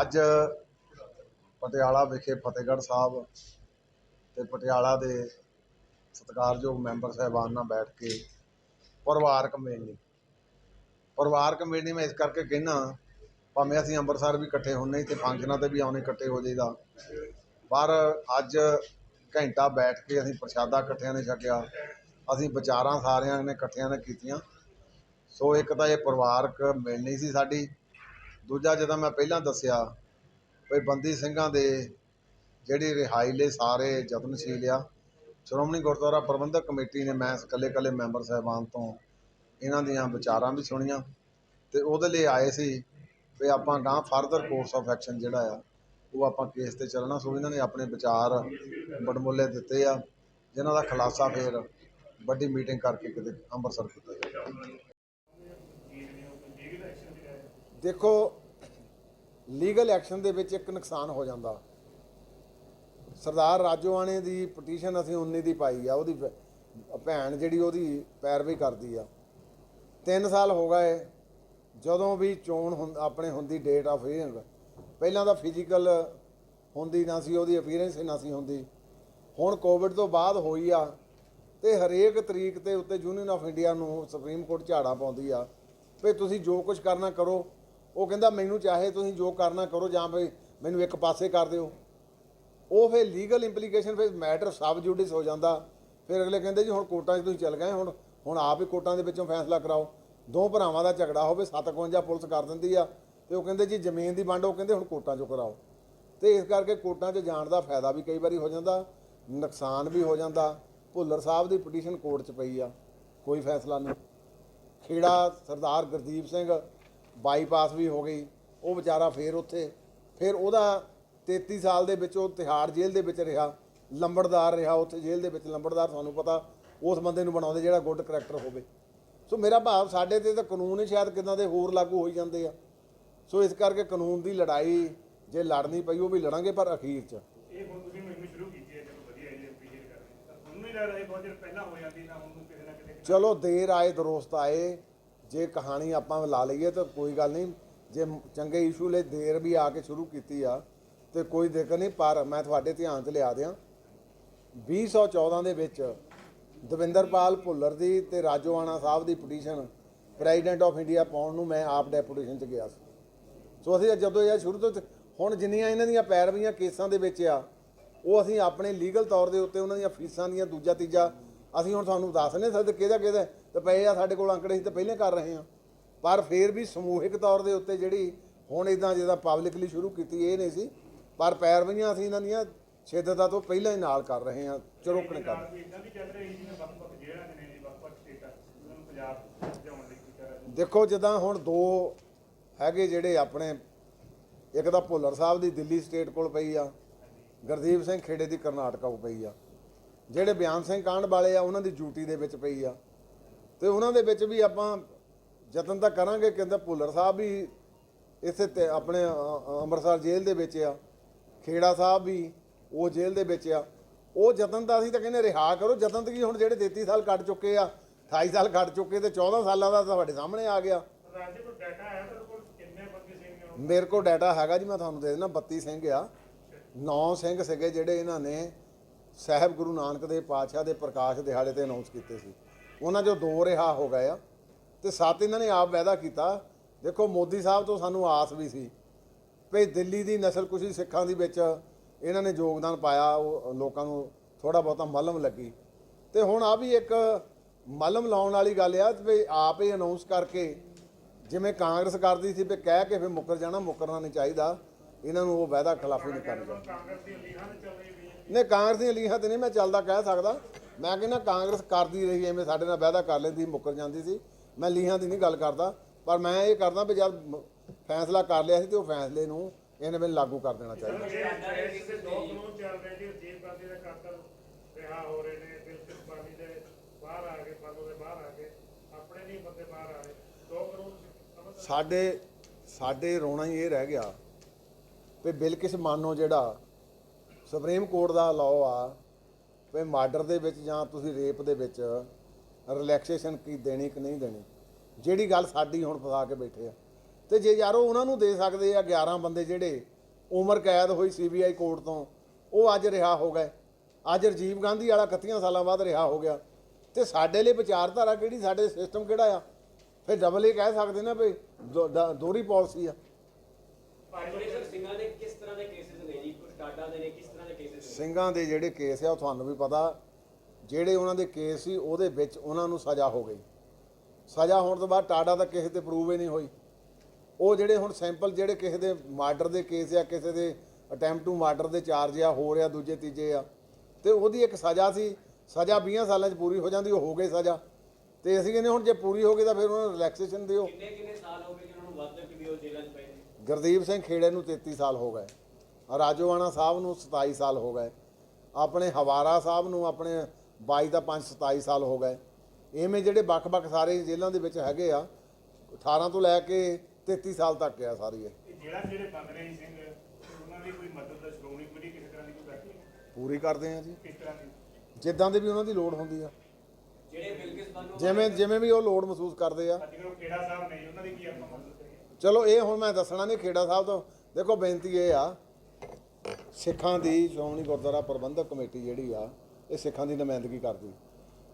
ਅੱਜ ਪਟਿਆਲਾ ਵਿਖੇ ਫਤਿਹਗੜ੍ਹ ਸਾਹਿਬ ਤੇ ਪਟਿਆਲਾ ਦੇ ਸਤਿਕਾਰਯੋਗ ਮੈਂਬਰ ਸਾਹਿਬਾਨ ਨਾਲ ਬੈਠ ਕੇ ਪਰਿਵਾਰਕ ਮੇਲਣੀ ਮੈਂ ਇਸ ਕਰਕੇ ਕਹਿਣਾ, ਭਾਵੇਂ ਅਸੀਂ ਅੰਮ੍ਰਿਤਸਰ ਵੀ ਇਕੱਠੇ ਹੁੰਦੇ ਤੇ ਫੰਕਸ਼ਨਾਂ ਤੇ ਵੀ ਆਉਣੇ ਇਕੱਠੇ ਹੋ ਜਾਈਦਾ, ਪਰ ਅੱਜ ਘੰਟਾ ਬੈਠ ਕੇ ਅਸੀਂ ਪ੍ਰਸ਼ਾਦਾ ਇਕੱਠਿਆਂ ਨੇ ਛਕਿਆ, ਅਸੀਂ ਵਿਚਾਰਾਂ ਸਾਰਿਆਂ ਨੇ ਇਕੱਠਿਆਂ ਨੇ ਕੀਤੀਆਂ। ਸੋ ਇੱਕ ਤਾਂ ਇਹ ਪਰਿਵਾਰਕ ਮਿਲਣੀ ਸੀ ਸਾਡੀ। ਦੂਜਾ, ਜਿੱਦਾਂ ਮੈਂ ਪਹਿਲਾਂ ਦੱਸਿਆ ਵੀ ਬੰਦੀ ਸਿੰਘਾਂ ਦੇ ਜਿਹੜੀ ਰਿਹਾਈ ਲਈ ਸਾਰੇ ਯਤਨਸ਼ੀਲ ਆ। ਸ਼੍ਰੋਮਣੀ ਗੁਰਦੁਆਰਾ ਪ੍ਰਬੰਧਕ ਕਮੇਟੀ ਨੇ ਮੈਂ ਇਕੱਲੇ ਮੈਂਬਰ ਸਾਹਿਬਾਨ ਤੋਂ ਇਹਨਾਂ ਦੀਆਂ ਵਿਚਾਰਾਂ ਵੀ ਸੁਣੀਆਂ ਤੇ ਉਹਦੇ ਲਈ ਆਏ ਸੀ ਵੀ ਆਪਾਂ ਗਾਂ ਫਰਦਰ ਕੋਰਸ ਆਫ ਐਕਸ਼ਨ ਜਿਹੜਾ ਆ ਉਹ ਆਪਾਂ ਕੇਸ ਤੇ ਚੱਲਣਾ। ਸੋ ਇਹਨਾਂ ਨੇ ਆਪਣੇ ਵਿਚਾਰ ਵਡਮੁੱਲੇ ਦਿੱਤੇ ਆ, ਜਿਨ੍ਹਾਂ ਦਾ ਖੁਲਾਸਾ ਫਿਰ ਵੱਡੀ ਮੀਟਿੰਗ ਕਰਕੇ ਕਿਤੇ ਅੰਮ੍ਰਿਤਸਰ ਕੀਤਾ ਜਾਏਗਾ। ਦੇਖੋ, ਲੀਗਲ ਐਕਸ਼ਨ ਦੇ ਵਿੱਚ ਇੱਕ ਨੁਕਸਾਨ ਹੋ ਜਾਂਦਾ। ਸਰਦਾਰ ਰਾਜੋਆਣੇ ਦੀ ਪਟੀਸ਼ਨ ਅਸੀਂ 19 ਦੀ ਪਾਈ ਆ, ਉਹਦੀ ਭੈਣ ਜਿਹੜੀ ਉਹਦੀ ਪੈਰਵੀ ਕਰਦੀ ਆ। 3 ਸਾਲ ਹੋ ਗਏ ਜਦੋਂ ਵੀ ਚੋਣ ਆਪਣੇ ਹੁੰਦੀ, ਡੇਟ ਆਫ ਹੀਅਰਿੰਗ, ਪਹਿਲਾਂ ਤਾਂ ਫਿਜ਼ੀਕਲ ਹੁੰਦੀ ਨਾ ਸੀ, ਉਹਦੀ ਅਪੀਅਰੈਂਸ ਨਾ ਸੀ ਹੁੰਦੀ। ਹੁਣ ਕੋਵਿਡ ਤੋਂ ਬਾਅਦ ਹੋਈ ਆ ਤੇ ਹਰੇਕ ਤਰੀਕ ਤੇ ਉੱਤੇ ਯੂਨੀਅਨ ਆਫ ਇੰਡੀਆ ਨੂੰ ਸੁਪਰੀਮ ਕੋਰਟ ਝਾੜਾ ਪਾਉਂਦੀ ਆ ਵੀ ਤੁਸੀਂ ਜੋ ਕੁਝ ਕਰਨਾ ਕਰੋ। ਉਹ ਕਹਿੰਦਾ ਮੈਨੂੰ ਚਾਹੇ ਤੁਸੀਂ ਜੋ ਕਰਨਾ ਕਰੋ ਜਾਂ ਵੀ ਮੈਨੂੰ ਇੱਕ ਪਾਸੇ ਕਰ ਦਿਓ। ਉਹ ਫਿਰ ਲੀਗਲ ਇੰਪਲੀਕੇਸ਼ਨ, ਫਿਰ ਮੈਟਰ ਸਬ ਜੁਡਿਸ ਹੋ ਜਾਂਦਾ। ਫਿਰ ਅਗਲੇ ਕਹਿੰਦੇ ਜੀ ਹੁਣ ਕੋਰਟਾਂ 'ਚ ਤੁਸੀਂ ਚੱਲ ਗਏ, ਹੁਣ ਆਪ ਹੀ ਕੋਰਟਾਂ ਦੇ ਵਿੱਚੋਂ ਫੈਸਲਾ ਕਰਾਓ। 2 ਭਰਾਵਾਂ ਦਾ ਝਗੜਾ ਹੋਵੇ, 57 ਪੁਲਿਸ ਕਰ ਦਿੰਦੀ ਆ ਤੇ ਉਹ ਕਹਿੰਦੇ ਜੀ ਜ਼ਮੀਨ ਦੀ ਵੰਡ, ਉਹ ਕਹਿੰਦੇ ਹੁਣ ਕੋਰਟਾਂ 'ਚੋਂ ਕਰਾਓ। ਤੇ ਇਸ ਕਰਕੇ ਕੋਰਟਾਂ 'ਚ ਜਾਣ ਦਾ ਫਾਇਦਾ ਵੀ ਕਈ ਵਾਰੀ ਹੋ ਜਾਂਦਾ, ਨੁਕਸਾਨ ਵੀ ਹੋ ਜਾਂਦਾ। ਭੁੱਲਰ ਸਾਹਿਬ ਦੀ ਪਟੀਸ਼ਨ ਕੋਰਟ 'ਚ ਪਈ ਆ, ਕੋਈ ਫੈਸਲਾ ਨਹੀਂ। ਖੇੜਾ ਸਰਦਾਰ ਗੁਰਦੀਪ ਸਿੰਘ ਬਾਈਪਾਸ ਵੀ ਹੋ ਗਈ, ਉਹ ਵਿਚਾਰਾ ਫਿਰ ਉੱਥੇ, ਫਿਰ ਉਹਦਾ 33 ਸਾਲ ਦੇ ਵਿੱਚ ਉਹ ਤਿਹਾੜ ਜੇਲ੍ਹ ਦੇ ਵਿੱਚ ਰਿਹਾ, ਲੰਬੜਦਾਰ ਰਿਹਾ ਉੱਥੇ ਜੇਲ੍ਹ ਦੇ ਵਿੱਚ। ਲੰਬੜਦਾਰ ਤੁਹਾਨੂੰ ਪਤਾ ਉਸ ਬੰਦੇ ਨੂੰ ਬਣਾਉਂਦੇ ਜਿਹੜਾ ਗੁੱਡ ਕਰੈਕਟਰ ਹੋਵੇ। ਸੋ ਮੇਰਾ ਭਾਵ ਸਾਡੇ ਤੇ ਤਾਂ ਕਾਨੂੰਨ ਹੀ ਸ਼ਾਇਦ ਕਿੱਦਾਂ ਦੇ ਹੋਰ ਲਾਗੂ ਹੋਈ ਜਾਂਦੇ ਆ। ਸੋ ਇਸ ਕਰਕੇ ਕਾਨੂੰਨ ਦੀ ਲੜਾਈ ਜੇ ਲੜਨੀ ਪਈ ਉਹ ਵੀ ਲੜਾਂਗੇ, ਪਰ ਅਖੀਰ 'ਚ ਇਹ ਹੁਣ ਤੁਸੀਂ ਮੁਹਿੰਮ ਸ਼ੁਰੂ ਕੀਤੀ ਹੈ, ਚਲੋ ਵਧੀਆ ਹੈ, ਅਪਰੀਸ਼ੀਏਟ ਕਰ ਰਹੇ ਹਾਂ। ਤੁਹਾਨੂੰ ਨਹੀਂ ਲੱਗਦਾ ਇਹ ਬਹੁਤ ਚਿਰ ਪਹਿਲਾਂ ਹੋ ਜਾਂਦੀ ਨਾ, ਹੁਣ ਕਿਸੇ ਨਾ ਕਿਤੇ? ਚਲੋ ਦੇਰ ਆਏ ਦਰੁਸਤ ਆਏ, ਜੇ ਕਹਾਣੀ ਆਪਾਂ ਲਾ ਲਈਏ ਤਾਂ ਕੋਈ ਗੱਲ ਨਹੀਂ। ਜੇ ਚੰਗੇ ਇਸ਼ੂ ਲਈ ਦੇਰ ਵੀ ਆ ਕੇ ਸ਼ੁਰੂ ਕੀਤੀ ਆ ਤੇ ਕੋਈ ਦਿੱਕਤ ਨਹੀਂ। ਪਰ ਮੈਂ ਤੁਹਾਡੇ ਧਿਆਨ 'ਚ ਲਿਆ ਦਿਆਂ, 2014 ਦੇ ਵਿੱਚ ਦਵਿੰਦਰਪਾਲ ਭੁੱਲਰ ਦੀ ਤੇ ਰਾਜੋਆਣਾ ਸਾਹਿਬ ਦੀ ਪਟੀਸ਼ਨ ਪ੍ਰੈਜ਼ੀਡੈਂਟ ਆਫ ਇੰਡੀਆ ਪਾਉਣ ਨੂੰ ਮੈਂ ਆਪ ਡੈਪੂਟੇਸ਼ਨ 'ਚ ਗਿਆ ਸੀ। ਸੋ ਅਸੀਂ ਜਦੋਂ ਇਹ ਸ਼ੁਰੂ ਤੋਂ ਹੁਣ ਜਿੰਨੀਆਂ ਇਹਨਾਂ ਦੀਆਂ ਪੈਰਵੀਆਂ ਕੇਸਾਂ ਦੇ ਵਿੱਚ ਆ, ਉਹ ਅਸੀਂ ਆਪਣੇ ਲੀਗਲ ਤੌਰ ਦੇ ਉੱਤੇ ਉਹਨਾਂ ਦੀਆਂ ਫੀਸਾਂ ਦੀਆਂ ਦੂਜਾ ਤੀਜਾ ਅਸੀਂ ਹੁਣ ਤੁਹਾਨੂੰ ਦੱਸ ਨਹੀਂ ਸਕਦੇ ਕਿਹਦਾ ਤੇ ਪਏ ਆ। ਸਾਡੇ ਕੋਲ ਅੰਕੜੇ ਅਸੀਂ ਤਾਂ ਪਹਿਲਾਂ ਕਰ ਰਹੇ ਹਾਂ, ਪਰ ਫਿਰ ਵੀ ਸਮੂਹਿਕ ਤੌਰ ਦੇ ਉੱਤੇ ਜਿਹੜੀ ਹੁਣ ਇੱਦਾਂ ਜਿੱਦਾਂ ਪਬਲਿਕਲੀ ਸ਼ੁਰੂ ਕੀਤੀ ਇਹ ਨਹੀਂ ਸੀ, ਪਰ ਪੈਰਵੀਆਂ ਅਸੀਂ ਇਹਨਾਂ ਦੀਆਂ ਸ਼ਿੱਦਤਾਂ ਤੋਂ ਪਹਿਲਾਂ ਹੀ ਨਾਲ ਕਰ ਰਹੇ ਹਾਂ, ਚਰੋਕਣੇ ਕਰ ਰਹੇ। ਦੇਖੋ, ਜਿੱਦਾਂ ਹੁਣ 2 ਹੈਗੇ ਜਿਹੜੇ ਆਪਣੇ, ਇੱਕ ਤਾਂ ਭੁੱਲਰ ਸਾਹਿਬ ਦੀ ਦਿੱਲੀ ਸਟੇਟ ਕੋਲ ਪਈ ਆ, ਗੁਰਦੀਪ ਸਿੰਘ ਖੇੜੇ ਦੀ ਕਰਨਾਟਕਾ ਕੋਲ ਪਈ ਆ। ਜਿਹੜੇ ਬਿਆਨ ਸਿੰਘ ਕਾਂਡ ਵਾਲੇ ਆ ਉਹਨਾਂ ਦੀ ਡਿਊਟੀ ਦੇ ਵਿੱਚ ਪਈ ਆ ਤੇ ਉਹਨਾਂ ਦੇ ਵਿੱਚ ਵੀ ਆਪਾਂ ਯਤਨ ਤਾਂ ਕਰਾਂਗੇ। ਕਹਿੰਦਾ ਭੁੱਲਰ ਸਾਹਿਬ ਵੀ ਇਸੇ ਤੇ ਆਪਣੇ ਅੰਮ੍ਰਿਤਸਰ ਜੇਲ੍ਹ ਦੇ ਵਿੱਚ ਆ, ਖੇੜਾ ਸਾਹਿਬ ਵੀ ਉਹ ਜੇਲ੍ਹ ਦੇ ਵਿੱਚ ਆ। ਉਹ ਯਤਨ ਤਾਂ ਅਸੀਂ ਤਾਂ ਕਹਿੰਦੇ ਰਿਹਾ ਕਰੋ। ਯਤਨ ਤਾਂ ਕੀ, ਹੁਣ ਜਿਹੜੇ 33 ਸਾਲ ਕੱਟ ਚੁੱਕੇ ਆ, 28 ਸਾਲ ਕੱਟ ਚੁੱਕੇ ਤੇ 14 ਸਾਲਾਂ ਦਾ ਤੁਹਾਡੇ ਸਾਹਮਣੇ ਆ ਗਿਆ। ਮੇਰੇ ਕੋਲ ਡਾਟਾ ਹੈਗਾ ਜੀ, ਮੈਂ ਤੁਹਾਨੂੰ ਦੇ ਦੇਣਾ। 32 ਸਿੰਘ ਆ, 9 ਸਿੰਘ ਸੀਗੇ ਜਿਹੜੇ ਇਹਨਾਂ ਨੇ ਸਾਹਿਬ ਗੁਰੂ ਨਾਨਕ ਦੇਵ ਪਾਤਸ਼ਾਹ ਦੇ ਪ੍ਰਕਾਸ਼ ਦਿਹਾੜੇ ਤੇ ਅਨਾਉਂਸ ਕੀਤੇ ਸੀ। ਉਹਨਾਂ 'ਚੋਂ 2 ਰਿਹਾ ਹੋ ਗਏ ਆ ਤੇ 7 ਇਹਨਾਂ ਨੇ ਆਪ ਵਾਅਦਾ ਕੀਤਾ। ਦੇਖੋ, ਮੋਦੀ ਸਾਹਿਬ ਤੋਂ ਸਾਨੂੰ ਆਸ ਵੀ ਸੀ ਵੀ ਦਿੱਲੀ ਦੀ ਨਸਲਕੁਸ਼ੀ ਸਿੱਖਾਂ ਦੇ ਵਿੱਚ ਇਹਨਾਂ ਨੇ ਯੋਗਦਾਨ ਪਾਇਆ, ਉਹ ਲੋਕਾਂ ਨੂੰ ਥੋੜ੍ਹਾ ਬਹੁਤਾ ਮਲਮ ਲੱਗੀ। ਤੇ ਹੁਣ ਆ ਵੀ ਇੱਕ ਮਲਮ ਲਾਉਣ ਵਾਲੀ ਗੱਲ ਆ ਵੀ ਆਪ ਹੀ ਅਨਾਉਂਸ ਕਰਕੇ, ਜਿਵੇਂ ਕਾਂਗਰਸ ਕਰਦੀ ਸੀ ਵੀ ਕਹਿ ਕੇ ਫਿਰ ਮੁੱਕਰ ਜਾਣਾ, ਮੁੱਕਰਨਾ ਨਹੀਂ ਚਾਹੀਦਾ। ਇਹਨਾਂ ਨੂੰ ਉਹ ਵਾਅਦਾ ਖਿਲਾਫੀ ਨਹੀਂ ਕਰਨੀ ਚਾਹੀਦੀ। ਨਹੀਂ, ਕਾਂਗਰਸ ਦੀਆਂ ਲੀਹਾਂ ਤੇ ਨਹੀਂ ਮੈਂ ਚੱਲਦਾ ਕਹਿ ਸਕਦਾ। ਮੈਂ ਕਹਿੰਦਾ ਕਾਂਗਰਸ ਕਰਦੀ ਰਹੀ, ਐਵੇਂ ਸਾਡੇ ਨਾਲ ਵਾਅਦਾ ਕਰ ਲੈਂਦੀ, ਮੁੱਕਰ ਜਾਂਦੀ ਸੀ। ਮੈਂ ਲੀਹਾਂ ਦੀ ਨਹੀਂ ਗੱਲ ਕਰਦਾ, ਪਰ ਮੈਂ ਇਹ ਕਰਦਾ ਵੀ ਜਦ ਫੈਸਲਾ ਕਰ ਲਿਆ ਸੀ ਤੇ ਉਹ ਫੈਸਲੇ ਨੂੰ ਇਹਨੇ ਵੇਲੇ ਲਾਗੂ ਕਰ ਦੇਣਾ ਚਾਹੀਦਾ। ਸਾਡੇ ਰੋਣਾ ਹੀ ਇਹ ਰਹਿ ਗਿਆ ਵੀ ਬਿਲਕਿਸ ਮਾਨੋ ਜਿਹੜਾ ਸੁਪਰੀਮ ਕੋਰਟ ਦਾ ਲਾਅ ਆ ਵੀ ਮਰਡਰ ਦੇ ਵਿੱਚ ਜਾਂ ਤੁਸੀਂ ਰੇਪ ਦੇ ਵਿੱਚ ਰਿਲੈਕਸੇਸ਼ਨ ਕੀ ਦੇਣੀ ਕਿ ਨਹੀਂ ਦੇਣੀ, ਜਿਹੜੀ ਗੱਲ ਸਾਡੀ ਹੁਣ ਫਸਾ ਕੇ ਬੈਠੇ ਆ। ਤੇ ਜੇ ਯਾਰੋ ਉਹਨਾਂ ਨੂੰ ਦੇ ਸਕਦੇ ਆ 11 ਬੰਦੇ ਜਿਹੜੇ ਉਮਰ ਕੈਦ ਹੋਈ CBI ਕੋਰਟ ਤੋਂ, ਉਹ ਅੱਜ ਰਿਹਾ ਹੋ ਗਏ। ਅੱਜ ਰਾਜੀਵ ਗਾਂਧੀ ਵਾਲਾ 31 ਸਾਲਾਂ ਬਾਅਦ ਰਿਹਾ ਹੋ ਗਿਆ। ਤੇ ਸਾਡੇ ਲਈ ਵਿਚਾਰਧਾਰਾ ਕਿਹੜੀ, ਸਾਡੇ ਸਿਸਟਮ ਕਿਹੜਾ ਆ? ਫਿਰ ਡਬਲ ਇਹ ਕਹਿ ਸਕਦੇ ਨਾ ਵੀ ਦੋਹਰੀ ਪਾਲਿਸੀ ਆ। ਸਿੰਘਾਂ ਦੇ ਕਿਸ ਤਰ੍ਹਾਂ ਦੇ ਕੇਸਿਸ ਨੇ ਜੀ? ਕੁਝ ਟਾਟਾ ਦੇ ਨੇ, ਕਿਸ ਤਰ੍ਹਾਂ ਦੇ ਕੇਸਿਸ ਨੇ? ਸਿੰਘਾਂ ਦੇ ਜਿਹੜੇ ਕੇਸ ਆ ਉਹ ਤੁਹਾਨੂੰ ਵੀ ਪਤਾ, ਜਿਹੜੇ ਉਹਨਾਂ ਦੇ ਕੇਸ ਸੀ ਉਹਦੇ ਵਿੱਚ ਉਹਨਾਂ ਨੂੰ ਸਜ਼ਾ ਹੋ ਗਈ। ਸਜ਼ਾ ਹੋਣ ਤੋਂ ਬਾਅਦ ਟਾਟਾ ਤਾਂ ਕਿਸੇ ਤੇ ਪ੍ਰੂਵ ਹੀ ਨਹੀਂ ਹੋਈ। ਉਹ ਜਿਹੜੇ ਹੁਣ ਸੈਂਪਲ ਜਿਹੜੇ ਕਿਸੇ ਦੇ ਮਰਡਰ ਦੇ ਕੇਸ ਆ, ਕਿਸੇ ਦੇ ਅਟੈਂਪਟ ਟੂ ਮਰਡਰ ਦੇ ਚਾਰਜ ਆ, ਹੋ ਰਿਹਾ ਦੂਜੇ ਤੀਜੇ ਆ, ਤੇ ਉਹਦੀ ਇੱਕ ਸਜ਼ਾ ਸੀ। ਸਜ਼ਾ 20 ਸਾਲਾਂ 'ਚ ਪੂਰੀ ਹੋ ਜਾਂਦੀ, ਉਹ ਹੋ ਗਈ ਸਜ਼ਾ। ਤੇ ਅਸੀਂ ਕਹਿੰਦੇ ਹੁਣ ਜੇ ਪੂਰੀ ਹੋ ਗਈ ਤਾਂ ਫਿਰ ਉਹਨਾਂ ਨੂੰ ਰਿਲੈਕਸੇਸ਼ਨ ਦਿਓ। ਕਿੰਨੇ ਸਾਲ ਹੋ ਗਏ ਜਿਹਨਾਂ ਨੂੰ ਵੱਧ ਕਿ ਵੀ ਉਹ ਜੇਲ੍ਹਾਂ 'ਚ ਪਏ ਨੇ? ਗੁਰਦੀਪ ਸਿੰਘ ਖੇੜੇ ਨੂੰ 33 ਸਾਲ ਹੋ ਗਏ, ਰਾਜੋਆਣਾ ਸਾਹਿਬ ਨੂੰ 27 ਸਾਲ ਹੋ ਗਏ, ਆਪਣੇ ਹਵਾਰਾ ਸਾਹਿਬ ਨੂੰ ਆਪਣੇ 22 ਦਾ 5 27 ਸਾਲ ਹੋ ਗਏ। ਇਵੇਂ ਜਿਹੜੇ ਵੱਖ-ਵੱਖ ਸਾਰੇ ਜੇਲ੍ਹਾਂ ਦੇ ਵਿੱਚ ਹੈਗੇ ਆ, 18 ਤੋਂ ਲੈ ਕੇ 33 ਸਾਲ ਤੱਕ ਆ ਸਾਰੀ ਇਹ। ਜਿਹੜੇ ਬੰਦ ਨੇ ਸਿੰਘ, ਉਹਨਾਂ ਦੀ ਕੋਈ ਮਦਦ ਦਾ ਸ਼੍ਰੋਮਣੀ ਕਮੇਟੀ ਕਿਸੇ ਤਰ੍ਹਾਂ ਦੀ ਕੋਈ ਕਰਦੀ ਹੈ? ਪੂਰੀ ਕਰਦੇ ਆ ਜੀ, ਕਿਸ ਤਰ੍ਹਾਂ ਦੀ? ਜਿੱਦਾਂ ਦੀ ਵੀ ਉਹਨਾਂ ਦੀ ਲੋੜ ਹੁੰਦੀ ਆ, ਜਿਹੜੇ ਬਿਲਕਿਸ ਬਾਨੋ ਜਿਵੇਂ ਵੀ ਉਹ ਲੋੜ ਮਹਿਸੂਸ ਕਰਦੇ ਆ। ਅੱਜ ਕੱਲ੍ਹ ਖੇੜਾ ਸਾਹਿਬ ਨੇ, ਉਹਨਾਂ ਦੀ ਕੀ ਆਪਾਂ ਮਦਦ ਕਰੀਏ? ਚਲੋ ਇਹ ਹੁਣ ਮੈਂ ਦੱਸਣਾ ਨਹੀਂ ਖੇੜਾ ਸਾਹਿਬ ਤੋਂ। ਦੇਖੋ ਬੇਨਤੀ ਇਹ ਆ, ਸਿੱਖਾਂ ਦੀ ਸ਼੍ਰੋਮਣੀ ਗੁਰਦੁਆਰਾ ਪ੍ਰਬੰਧਕ ਕਮੇਟੀ ਜਿਹੜੀ ਆ, ਇਹ ਸਿੱਖਾਂ ਦੀ ਨੁਮਾਇੰਦਗੀ ਕਰਦੀ।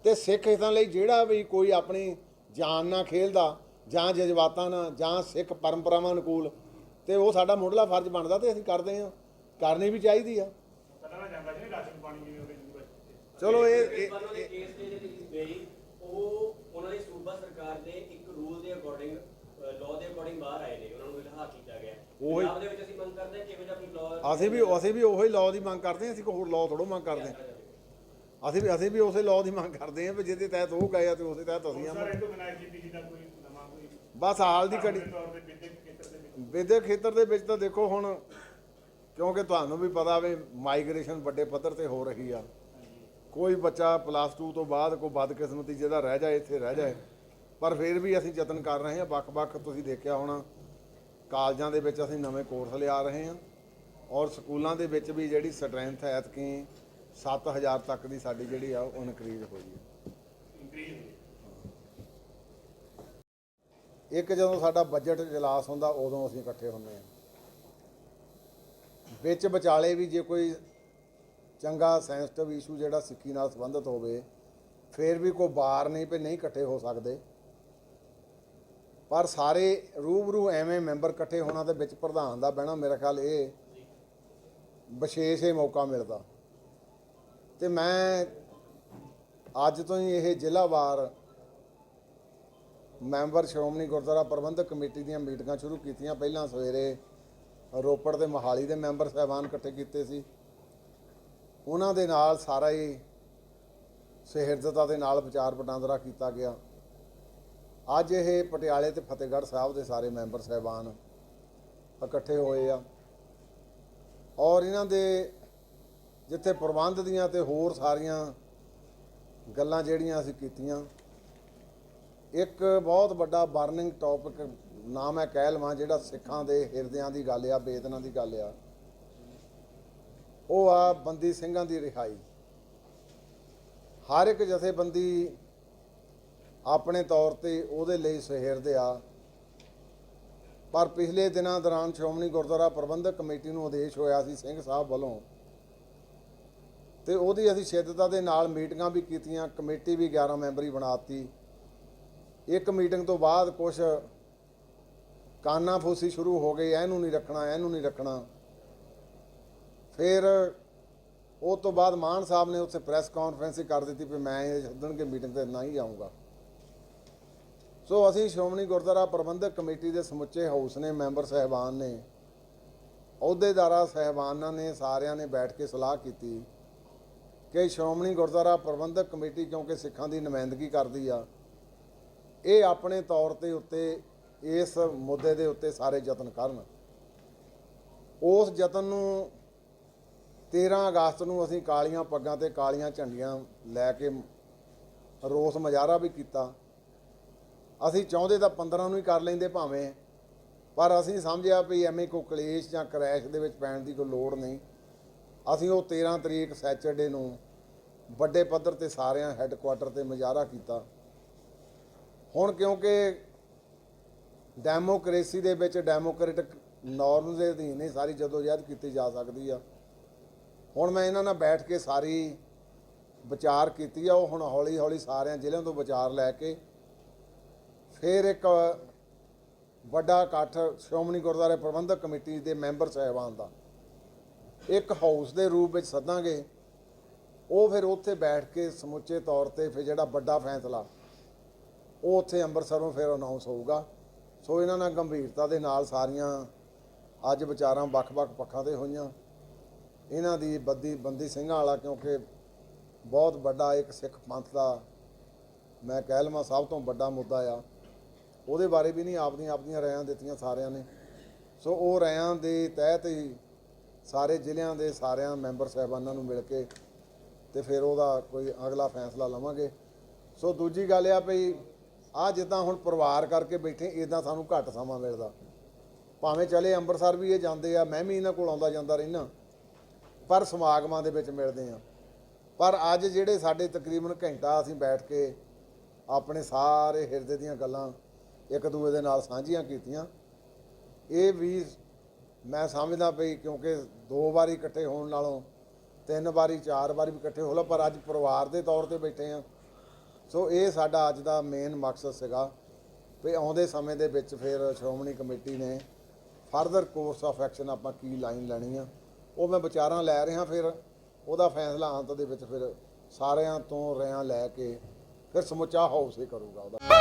ਤੇ ਸਿੱਖ ਹਿੱਤਾਂ ਲਈ ਜਿਹੜਾ ਵੀ ਕੋਈ ਆਪਣੀ ਜਾਨ ਨਾਲ ਖੇਲਦਾ ਜਾਂ ਜਜ਼ਬਾਤਾਂ ਨਾਲ ਜਾਂ ਸਿੱਖ ਪਰੰਪਰਾਵਾਂ ਅਨੁਕੂਲ, ਤੇ ਉਹ ਸਾਡਾ ਮੁੱਢਲਾ ਫਰਜ਼ ਬਣਦਾ ਤੇ ਅਸੀਂ ਕਰਦੇ ਹਾਂ, ਕਰਨੀ ਵੀ ਚਾਹੀਦੀ ਆ। ਪਤਾ ਨਾ ਜਾਂਦਾ ਜੀ ਰਾਸ਼ਨ ਪਾਣੀ ਜਿਵੇਂ ਉਹਦੇ ਜੂਗਾ। ਚਲੋ ਬਿਲਕਿਸ ਬਾਨੋ ਦੇ ਕੇਸ ਦੇ ਜਿਹੜੇ ਗਈ, ਉਹ ਉਹਨਾਂ ਦੀ ਸੂਬਾ ਸਰਕਾਰ ਦੇ ਇੱਕ ਰੂਲ ਦੇ ਅਕੋਰਡਿੰਗ, ਲਾਅ ਦੇ ਅਕੋਰਡਿੰਗ ਬਾਹਰ ਆਏ ਨੇ, ਉਹਨਾਂ ਨੂੰ ਰਿਹਾ ਕੀਤਾ ਗਿਆ। ਪੰਜਾਬ ਦੇ ਵਿੱਚ ਅਸੀਂ ਮੰਗ ਕਰਦੇ ਹਾਂ ਕਿਵੇਂ ਦਾ ਕੋਈ ਲਾਅ? ਅਸੀਂ ਵੀ ਉਹੀ ਲਾਅ ਦੀ ਮੰਗ ਕਰਦੇ ਹਾਂ। ਅਸੀਂ ਕੋਈ ਹੋਰ ਲਾਅ ਥੋੜ੍ਹਾ ਮੰਗ ਕਰਦੇ ਹਾਂ। ਅਸੀਂ ਵੀ ਉਸੇ ਲਾਅ ਦੀ ਮੰਗ ਕਰਦੇ ਹਾਂ ਵੀ ਜਿਹਦੇ ਤਹਿਤ ਉਹ ਗਏ ਆ ਤੇ ਉਸੇ ਤਹਿਤ ਅਸੀਂ ਸਰ ਇਹ ਤੋਂ ਬਿਨਾਂ ਕੀਤੀ ਜਿੱਦਾਂ ਕੋਈ ਨਵਾਂ ਕੋਈ ਬਸ ਹਾਲ ਦੀ ਘੜੀ ਤੌਰ ਤੇ ਵਿਦਿਅਕ ਖੇਤਰ ਦੇ ਵਿੱਚ ਵਿਦਿਅਕ ਖੇਤਰ ਦੇ ਵਿੱਚ ਤਾਂ ਦੇਖੋ ਹੁਣ, ਕਿਉਂਕਿ ਤੁਹਾਨੂੰ ਵੀ ਪਤਾ ਵੀ ਮਾਈਗ੍ਰੇਸ਼ਨ ਵੱਡੇ ਪੱਧਰ ਤੇ ਹੋ ਰਹੀ ਆ। ਕੋਈ ਬੱਚਾ +2 ਤੋਂ ਬਾਅਦ ਕੋਈ ਬਦਕਿਸਮਤੀ ਜਿਹਦਾ ਰਹਿ ਜਾਏ ਇੱਥੇ ਰਹਿ ਜਾਏ, ਪਰ ਫਿਰ ਵੀ ਅਸੀਂ ਯਤਨ ਕਰ ਰਹੇ ਹਾਂ। ਵੱਖ-ਵੱਖ ਤੁਸੀਂ ਦੇਖਿਆ ਹੋਣਾ, ਕਾਲਜਾਂ ਦੇ ਵਿੱਚ ਅਸੀਂ ਨਵੇਂ ਕੋਰਸ ਲਿਆ ਰਹੇ ਹਾਂ, ਔਰ ਸਕੂਲਾਂ ਦੇ ਵਿੱਚ ਵੀ ਜਿਹੜੀ ਸਟਰੈਂਥ ਹੈ ਐਤਕੀ 7000 ਤੱਕ ਦੀ ਸਾਡੀ ਜਿਹੜੀ ਆ ਉਹ ਇਨਕਰੀਜ਼ ਹੋਈ ਹੈ। ਇੰਕਰੀਜ਼ ਹੋਈ। ਇੱਕ ਜਦੋਂ ਸਾਡਾ ਬਜਟ ਇਜਲਾਸ ਹੁੰਦਾ ਉਦੋਂ ਅਸੀਂ ਇਕੱਠੇ ਹੁੰਦੇ ਹਾਂ। ਵਿੱਚ ਵਿਚਾਲੇ ਵੀ ਜੇ ਕੋਈ ਚੰਗਾ ਸੈਂਸਿਟਿਵ ਇਸ਼ੂ ਜਿਹੜਾ ਸਿੱਖੀ ਨਾਲ ਸੰਬੰਧਿਤ ਹੋਵੇ, ਫਿਰ ਵੀ ਕੋਈ ਬਾਰ ਨਹੀਂ ਵੀ ਨਹੀਂ ਇਕੱਠੇ ਹੋ ਸਕਦੇ। ਪਰ ਸਾਰੇ ਰੂਬਰੂ ਐਵੇਂ ਮੈਂਬਰ ਇਕੱਠੇ ਹੋਣਾ ਤੇ ਵਿੱਚ ਪ੍ਰਧਾਨ ਦਾ ਬਹਿਣਾ, ਮੇਰਾ ਖਿਆਲ ਇਹ ਵਿਸ਼ੇਸ਼ ਹੀ ਮੌਕਾ ਮਿਲਦਾ। ਤੇ ਮੈਂ ਅੱਜ ਤੋਂ ਹੀ ਇਹ ਜ਼ਿਲ੍ਹਾਵਾਰ ਮੈਂਬਰ ਸ਼੍ਰੋਮਣੀ ਗੁਰਦੁਆਰਾ ਪ੍ਰਬੰਧਕ ਕਮੇਟੀ ਦੀਆਂ ਮੀਟਿੰਗਾਂ ਸ਼ੁਰੂ ਕੀਤੀਆਂ। ਪਹਿਲਾਂ ਸਵੇਰੇ ਰੋਪੜ ਤੇ ਮੋਹਾਲੀ ਦੇ ਮੈਂਬਰ ਸਾਹਿਬਾਨ ਇਕੱਠੇ ਕੀਤੇ ਸੀ, ਉਹਨਾਂ ਦੇ ਨਾਲ ਸਾਰਾ ਹੀ ਸਹਿਰਦਤਾ ਦੇ ਨਾਲ ਵਿਚਾਰ ਵਟਾਂਦਰਾ ਕੀਤਾ ਗਿਆ। ਅੱਜ ਇਹ ਪਟਿਆਲੇ ਤੇ ਫਤਿਹਗੜ੍ਹ ਸਾਹਿਬ ਦੇ ਸਾਰੇ ਮੈਂਬਰ ਸਾਹਿਬਾਨ ਇਕੱਠੇ ਹੋਏ ਆ, ਔਰ ਇਹਨਾਂ ਦੇ ਜਿੱਥੇ ਪ੍ਰਬੰਧ ਦੀਆਂ ਤੇ ਹੋਰ ਸਾਰੀਆਂ ਗੱਲਾਂ ਜਿਹੜੀਆਂ ਅਸੀਂ ਕੀਤੀਆਂ, ਇੱਕ ਬਹੁਤ ਵੱਡਾ ਬਰਨਿੰਗ ਟੌਪਿਕ ਨਾ ਮੈਂ ਕਹਿ ਲਵਾਂ, ਜਿਹੜਾ ਸਿੱਖਾਂ ਦੇ ਹਿਰਦਿਆਂ ਦੀ ਗੱਲ ਆ, ਬੇਦਨਾ ਦੀ ਗੱਲ ਆ, ਉਹ ਆ ਬੰਦੀ ਸਿੰਘਾਂ ਦੀ ਰਿਹਾਈ। ਹਰ ਇੱਕ ਜਥੇਬੰਦੀ ਆਪਣੇ ਤੌਰ ਤੇ ਉਹਦੇ ਲਈ ਸਹਿਰਦੇ ਆ, ਪਰ ਪਿਛਲੇ ਦਿਨਾਂ ਦੌਰਾਨ ਸ਼੍ਰੋਮਣੀ ਗੁਰਦੁਆਰਾ ਪ੍ਰਬੰਧਕ ਕਮੇਟੀ ਨੂੰ ਆਦੇਸ਼ ਹੋਇਆ ਸੀ ਸਿੰਘ ਸਾਹਿਬ ਵੱਲੋਂ, ਤੇ ਉਹਦੀ ਅਸੀਂ ਸ਼ਿੱਦਤ ਦੇ ਨਾਲ ਮੀਟਿੰਗਾਂ ਵੀ ਕੀਤੀਆਂ। ਕਮੇਟੀ ਵੀ 11 ਮੈਂਬਰੀ ਬਣਾਤੀ। ਇੱਕ ਮੀਟਿੰਗ ਤੋਂ ਬਾਅਦ ਕੁਛ ਕਾਨਾਫੂਸੀ ਸ਼ੁਰੂ ਹੋ ਗਈ, ਇਹਨੂੰ ਨਹੀਂ ਰੱਖਣਾ, ਇਹਨੂੰ ਨਹੀਂ ਰੱਖਣਾ। ਫਿਰ ਉਹ ਤੋਂ ਬਾਅਦ ਮਾਨ ਸਾਹਿਬ ਨੇ ਉੱਥੇ ਪ੍ਰੈਸ ਕਾਨਫਰੰਸ ਹੀ ਕਰ ਦਿੱਤੀ ਵੀ ਮੈਂ ਇਹ ਸੱਦਣਗੇ ਮੀਟਿੰਗ ਤੇ ਨਾ ਹੀ ਆਊਂਗਾ। ਸੋ ਅਸੀਂ ਸ਼੍ਰੋਮਣੀ ਗੁਰਦੁਆਰਾ ਪ੍ਰਬੰਧਕ ਕਮੇਟੀ ਦੇ ਸਮੁੱਚੇ ਹਾਊਸ ਨੇ, ਮੈਂਬਰ ਸਾਹਿਬਾਨ ਨੇ, ਅਹੁਦੇਦਾਰਾਂ ਸਾਹਿਬਾਨਾਂ ਨੇ, ਸਾਰਿਆਂ ਨੇ ਬੈਠ ਕੇ ਸਲਾਹ ਕੀਤੀ ਕਿ ਸ਼੍ਰੋਮਣੀ ਗੁਰਦੁਆਰਾ ਪ੍ਰਬੰਧਕ ਕਮੇਟੀ ਕਿਉਂਕਿ ਸਿੱਖਾਂ ਦੀ ਨੁਮਾਇੰਦਗੀ ਕਰਦੀ ਆ, ਇਹ ਆਪਣੇ ਤੌਰ ਤੇ ਉੱਤੇ ਇਸ ਮੁੱਦੇ ਦੇ ਉੱਤੇ ਸਾਰੇ ਯਤਨ ਕਰਨ। ਉਸ ਯਤਨ ਨੂੰ 13 ਅਗਸਤ ਨੂੰ ਅਸੀਂ ਕਾਲੀਆਂ ਪੱਗਾਂ ਤੇ ਕਾਲੀਆਂ ਝੰਡੀਆਂ ਲੈ ਕੇ ਰੋਸ ਮੁਜ਼ਾਹਰਾ ਵੀ ਕੀਤਾ। ਅਸੀਂ ਚਾਹੁੰਦੇ ਤਾਂ 15 ਨੂੰ ਹੀ ਕਰ ਲੈਂਦੇ ਭਾਵੇਂ, ਪਰ ਅਸੀਂ ਸਮਝਿਆ ਵੀ ਐਵੇਂ ਕੋਈ ਕਲੇਸ਼ ਜਾਂ ਕਰੈਸ਼ ਦੇ ਵਿੱਚ ਪੈਣ ਦੀ ਕੋਈ ਲੋੜ ਨਹੀਂ। ਅਸੀਂ ਉਹ 13 ਤਰੀਕ ਸੈਚਰਡੇ ਨੂੰ ਵੱਡੇ ਪੱਧਰ ਤੇ ਸਾਰਿਆਂ ਹੈੱਡਕੁਆਟਰ ਤੇ ਮੁਜ਼ਾਹਰਾ ਕੀਤਾ। ਹੁਣ ਕਿਉਂਕਿ ਡੈਮੋਕ੍ਰੇਸੀ ਦੇ ਵਿੱਚ ਡੈਮੋਕ੍ਰੈਟਿਕ ਨੋਰਮਸ ਦੇ ਅਧੀਨ ਹੀ ਸਾਰੀ ਜਦੋਜਹਿਦ ਕੀਤੀ ਜਾ ਸਕਦੀ ਆ। ਹੁਣ ਮੈਂ ਇਹਨਾਂ ਨਾਲ ਬੈਠ ਕੇ ਸਾਰੀ ਵਿਚਾਰ ਕੀਤੀ ਆ। ਉਹ ਹੁਣ ਹੌਲੀ ਹੌਲੀ ਸਾਰਿਆਂ ਜ਼ਿਲ੍ਹਿਆਂ ਤੋਂ ਵਿਚਾਰ ਲੈ ਕੇ ਫਿਰ ਇੱਕ ਵੱਡਾ ਇਕੱਠ ਸ਼੍ਰੋਮਣੀ ਗੁਰਦੁਆਰੇ ਪ੍ਰਬੰਧਕ ਕਮੇਟੀ ਦੇ ਮੈਂਬਰ ਸਾਹਿਬਾਨ ਦਾ ਇੱਕ ਹਾਊਸ ਦੇ ਰੂਪ ਵਿੱਚ ਸੱਦਾਂਗੇ। ਉਹ ਫਿਰ ਉੱਥੇ ਬੈਠ ਕੇ ਸਮੁੱਚੇ ਤੌਰ ਤੇ ਫਿਰ ਜਿਹੜਾ ਵੱਡਾ ਫੈਸਲਾ ਉਹ ਉੱਥੇ ਅੰਮ੍ਰਿਤਸਰੋਂ ਫਿਰ ਅਨਾਉਂਸ ਹੋਊਗਾ। ਸੋ ਇਹਨਾਂ ਨਾਲ ਗੰਭੀਰਤਾ ਦੇ ਨਾਲ ਸਾਰੀਆਂ ਅੱਜ ਵਿਚਾਰਾਂ ਵੱਖ-ਵੱਖ ਪੱਖਾਂ ਤੇ ਹੋਈਆਂ। ਇਹਨਾਂ ਦੀ ਬੰਦੀ ਸਿੰਘਾਂ ਵਾਲਾ ਕਿਉਂਕਿ ਬਹੁਤ ਵੱਡਾ ਇੱਕ ਸਿੱਖ ਪੰਥ ਦਾ ਮੈਂ ਕਹਿ ਲਵਾਂ ਸਭ ਤੋਂ ਵੱਡਾ ਮੁੱਦਾ ਆ। ਉਹਦੇ ਬਾਰੇ ਵੀ ਨਹੀਂ ਆਪਦੀਆਂ ਰਾਇਆਂ ਦਿੱਤੀਆਂ ਸਾਰਿਆਂ ਨੇ। ਸੋ ਉਹ ਰਾਇਆਂ ਦੇ ਤਹਿਤ ਹੀ ਸਾਰੇ ਜ਼ਿਲ੍ਹਿਆਂ ਦੇ ਸਾਰਿਆਂ ਮੈਂਬਰ ਸਾਹਿਬਾਨਾਂ ਨੂੰ ਮਿਲ ਕੇ ਤੇ ਫਿਰ ਉਹਦਾ ਕੋਈ ਅਗਲਾ ਫੈਸਲਾ ਲਵਾਂਗੇ। ਸੋ ਦੂਜੀ ਗੱਲ ਆ ਭਈ ਆ ਜਿੱਦਾਂ ਹੁਣ ਪਰਿਵਾਰ ਕਰਕੇ ਬੈਠੇ ਇਦਾਂ ਸਾਨੂੰ ਘੱਟ ਸਮਾਂ ਮਿਲਦਾ। ਭਾਵੇਂ ਚਲੇ ਅੰਮ੍ਰਿਤਸਰ ਵੀ ਇਹ ਜਾਂਦੇ ਆ, ਮੈਂ ਵੀ ਇਹਨਾਂ ਕੋਲ ਆਉਂਦਾ ਜਾਂਦਾ ਰਹਿਣਾ, ਪਰ ਸਮਾਗਮਾਂ ਦੇ ਵਿੱਚ ਮਿਲਦੇ ਆ। ਪਰ ਅੱਜ ਜਿਹੜੇ ਸਾਡੇ ਤਕਰੀਬਨ ਘੰਟਾ ਅਸੀਂ ਬੈਠ ਕੇ ਆਪਣੇ ਸਾਰੇ ਹਿਰਦੇ ਦੀਆਂ ਗੱਲਾਂ ਇੱਕ ਦੂਜੇ ਦੇ ਨਾਲ ਸਾਂਝੀਆਂ ਕੀਤੀਆਂ, ਇਹ ਵੀ ਮੈਂ ਸਮਝਦਾ ਪਈ ਕਿਉਂਕਿ 2 ਵਾਰੀ ਇਕੱਠੇ ਹੋਣ ਨਾਲੋਂ 3 ਵਾਰੀ 4 ਵਾਰੀ ਵੀ ਇਕੱਠੇ ਹੋ ਲਾ, ਪਰ ਅੱਜ ਪਰਿਵਾਰ ਦੇ ਤੌਰ ਤੇ ਬੈਠੇ ਆ। ਸੋ ਇਹ ਸਾਡਾ ਅੱਜ ਦਾ ਮੇਨ ਮਕਸਦ ਸੀਗਾ ਵੀ ਆਉਂਦੇ ਸਮੇਂ ਦੇ ਵਿੱਚ ਫਿਰ ਸ਼੍ਰੋਮਣੀ ਕਮੇਟੀ ਨੇ ਫਰਦਰ ਕੋਰਸ ਆਫ ਐਕਸ਼ਨ ਆਪਾਂ ਕੀ ਲਾਈਨ ਲੈਣੀ ਆ, ਉਹ ਮੈਂ ਵਿਚਾਰਾਂ ਲੈ ਰਿਹਾ। ਫਿਰ ਉਹਦਾ ਫੈਸਲਾ ਅੰਤ ਦੇ ਵਿੱਚ ਫਿਰ ਸਾਰਿਆਂ ਤੋਂ ਰਿਆਂ ਲੈ ਕੇ ਫਿਰ ਸਮੁੱਚਾ ਹਾਊਸ ਹੀ ਕਰੂਗਾ ਉਹਦਾ।